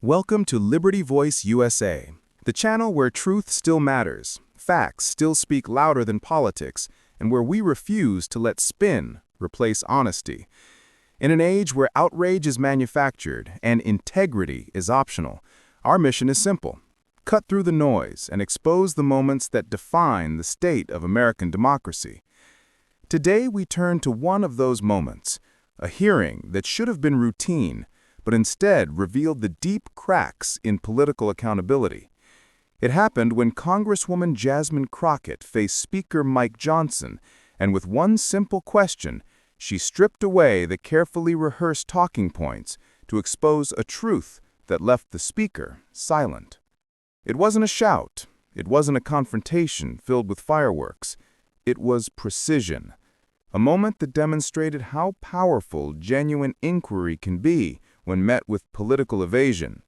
Welcome to Liberty Voice USA, the channel where truth still matters, facts still speak louder than politics, and where we refuse to let spin replace honesty. In an age where outrage is manufactured and integrity is optional, our mission is simple: cut through the noise and expose the moments that define the state of American democracy. Today we turn to one of those moments, a hearing that should have been routine, but instead revealed the deep cracks in political accountability. It happened when Congresswoman Jasmine Crockett faced Speaker Mike Johnson, and with one simple question, she stripped away the carefully rehearsed talking points to expose a truth that left the Speaker silent. It wasn't a shout. It wasn't a confrontation filled with fireworks. It was precision, a moment that demonstrated how powerful genuine inquiry can be when met with political evasion.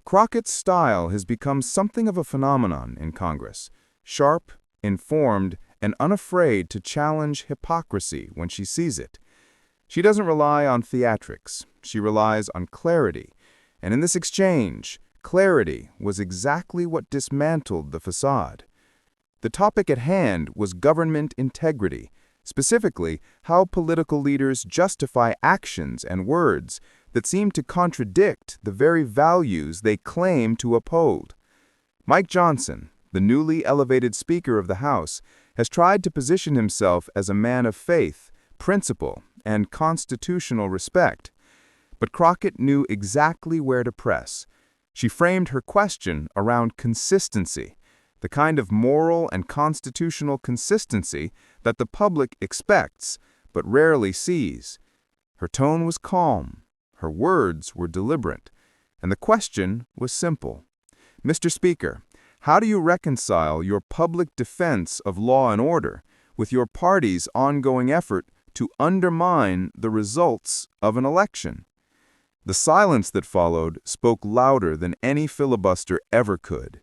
Crockett's style has become something of a phenomenon in Congress, sharp, informed, and unafraid to challenge hypocrisy when she sees it. She doesn't rely on theatrics, she relies on clarity, and in this exchange, clarity was exactly what dismantled the facade. The topic at hand was government integrity, specifically how political leaders justify actions and words that seem to contradict the very values they claim to uphold. Mike Johnson, the newly elevated Speaker of the House, has tried to position himself as a man of faith, principle, and constitutional respect. But Crockett knew exactly where to press. She framed her question around consistency, the kind of moral and constitutional consistency that the public expects but rarely sees. Her tone was calm, her words were deliberate, and the question was simple. Mr. Speaker, how do you reconcile your public defense of law and order with your party's ongoing effort to undermine the results of an election? The silence that followed spoke louder than any filibuster ever could.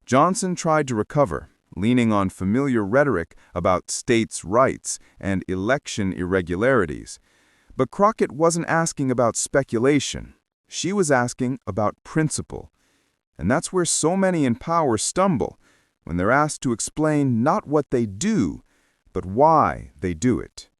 Johnson tried to recover, leaning on familiar rhetoric about states' rights and election irregularities. But Crockett wasn't asking about speculation. She was asking about principle. And that's where so many in power stumble, when they're asked to explain not what they do, but why they do it.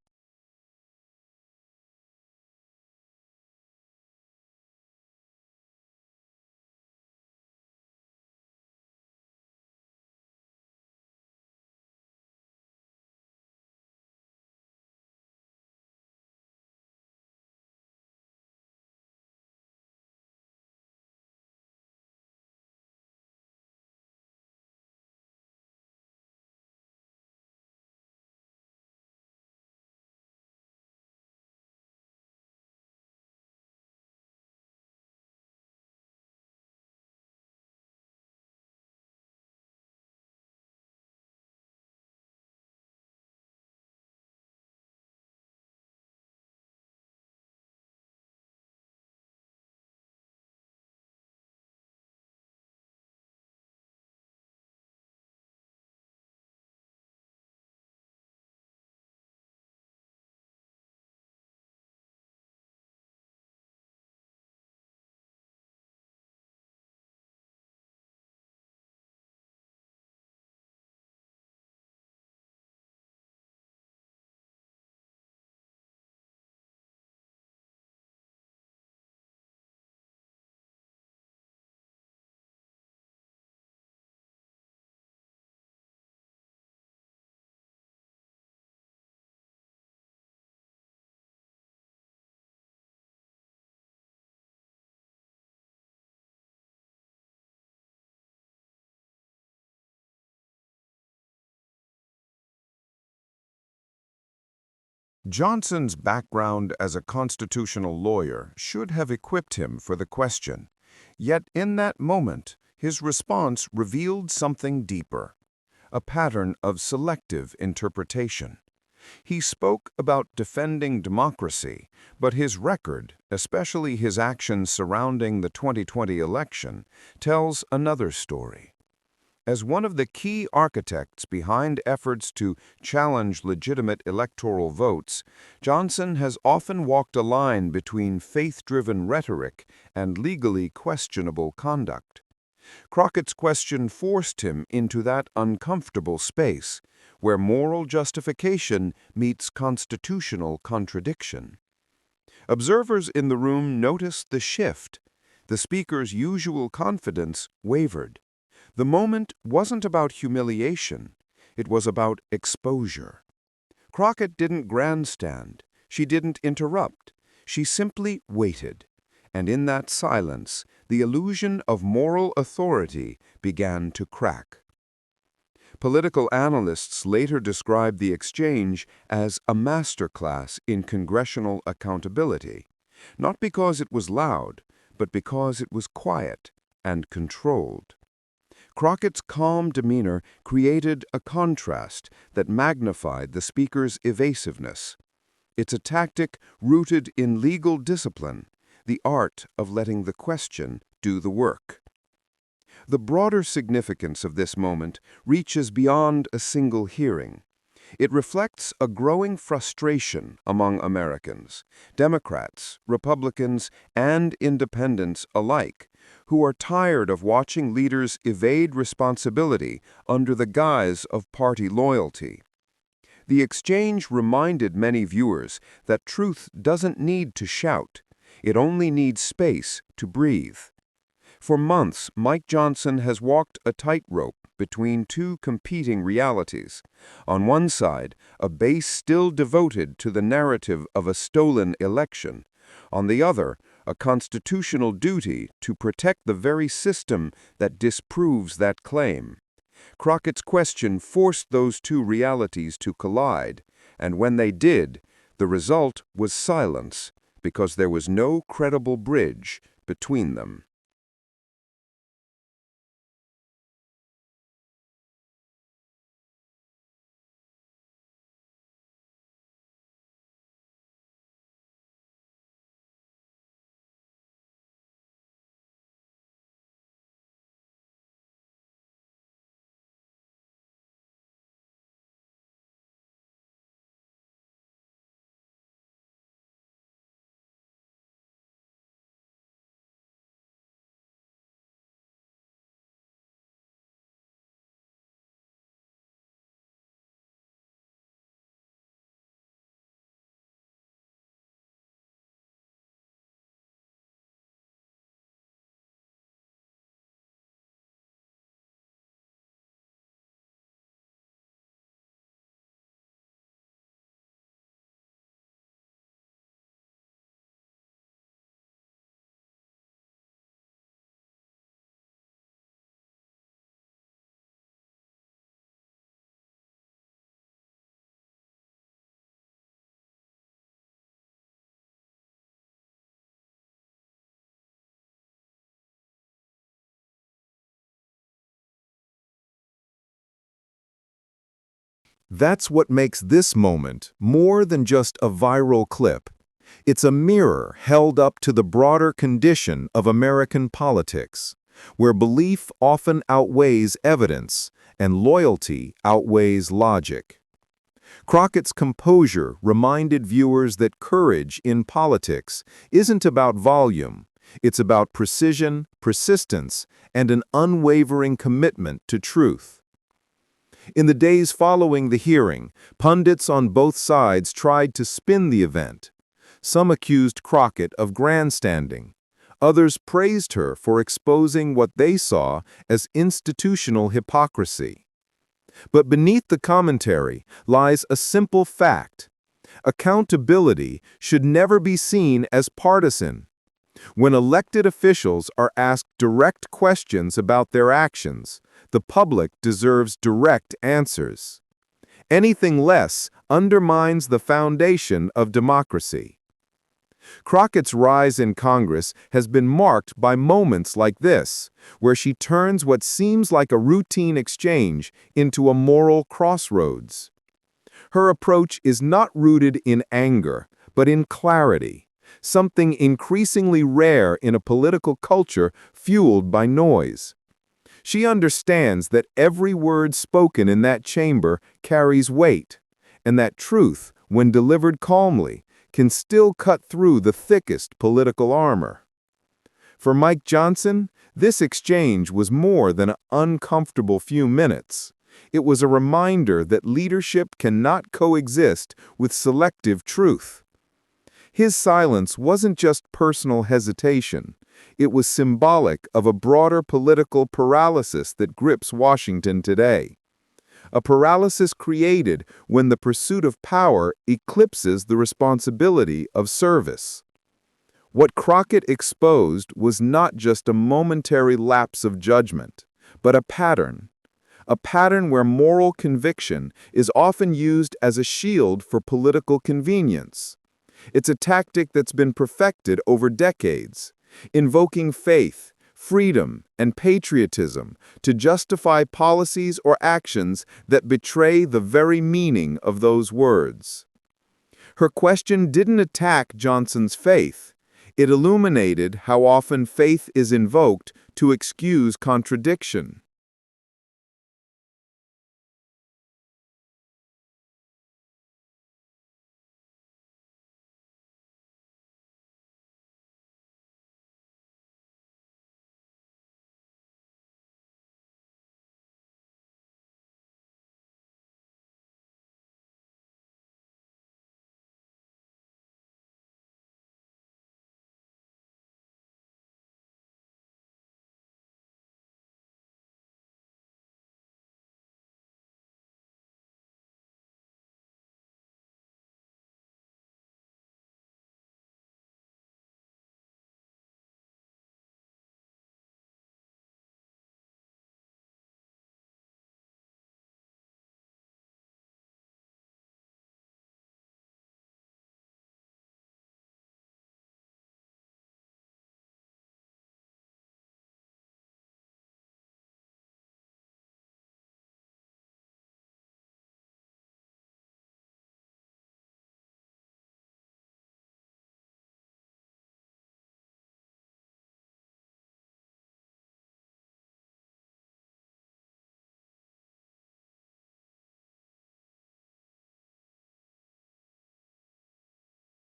Johnson's background as a constitutional lawyer should have equipped him for the question. Yet in that moment, his response revealed something deeper, a pattern of selective interpretation. He spoke about defending democracy, but his record, especially his actions surrounding the 2020 election, tells another story. As one of the key architects behind efforts to challenge legitimate electoral votes, Johnson has often walked a line between faith-driven rhetoric and legally questionable conduct. Crockett's question forced him into that uncomfortable space where moral justification meets constitutional contradiction. Observers in the room noticed the shift. The speaker's usual confidence wavered. The moment wasn't about humiliation. It was about exposure. Crockett didn't grandstand. She didn't interrupt. She simply waited. And in that silence, the illusion of moral authority began to crack. Political analysts later described the exchange as a masterclass in congressional accountability, not because it was loud, but because it was quiet and controlled. Crockett's calm demeanor created a contrast that magnified the speaker's evasiveness. It's a tactic rooted in legal discipline, the art of letting the question do the work. The broader significance of this moment reaches beyond a single hearing. It reflects a growing frustration among Americans, Democrats, Republicans, and independents alike, who are tired of watching leaders evade responsibility under the guise of party loyalty. The exchange reminded many viewers that truth doesn't need to shout. It only needs space to breathe. For months, Mike Johnson has walked a tightrope between two competing realities. On one side, a base still devoted to the narrative of a stolen election. On the other, a constitutional duty to protect the very system that disproves that claim. Crockett's question forced those two realities to collide, and when they did, the result was silence, because there was no credible bridge between them. That's what makes this moment more than just a viral clip. It's a mirror held up to the broader condition of American politics, where belief often outweighs evidence and loyalty outweighs logic. Crockett's composure reminded viewers that courage in politics isn't about volume. It's about precision, persistence, and an unwavering commitment to truth. In the days following the hearing, pundits on both sides tried to spin the event. Some accused Crockett of grandstanding. Others praised her for exposing what they saw as institutional hypocrisy. But beneath the commentary lies a simple fact. Accountability should never be seen as partisan. When elected officials are asked direct questions about their actions, the public deserves direct answers. Anything less undermines the foundation of democracy. Crockett's rise in Congress has been marked by moments like this, where she turns what seems like a routine exchange into a moral crossroads. Her approach is not rooted in anger, but in clarity, something increasingly rare in a political culture fueled by noise. She understands that every word spoken in that chamber carries weight, and that truth, when delivered calmly, can still cut through the thickest political armor. For Mike Johnson, this exchange was more than an uncomfortable few minutes. It was a reminder that leadership cannot coexist with selective truth. His silence wasn't just personal hesitation. It was symbolic of a broader political paralysis that grips Washington today. A paralysis created when the pursuit of power eclipses the responsibility of service. What Crockett exposed was not just a momentary lapse of judgment, but a pattern where moral conviction is often used as a shield for political convenience. It's a tactic that's been perfected over decades, invoking faith, freedom, and patriotism to justify policies or actions that betray the very meaning of those words. Her question didn't attack Johnson's faith. It illuminated how often faith is invoked to excuse contradiction.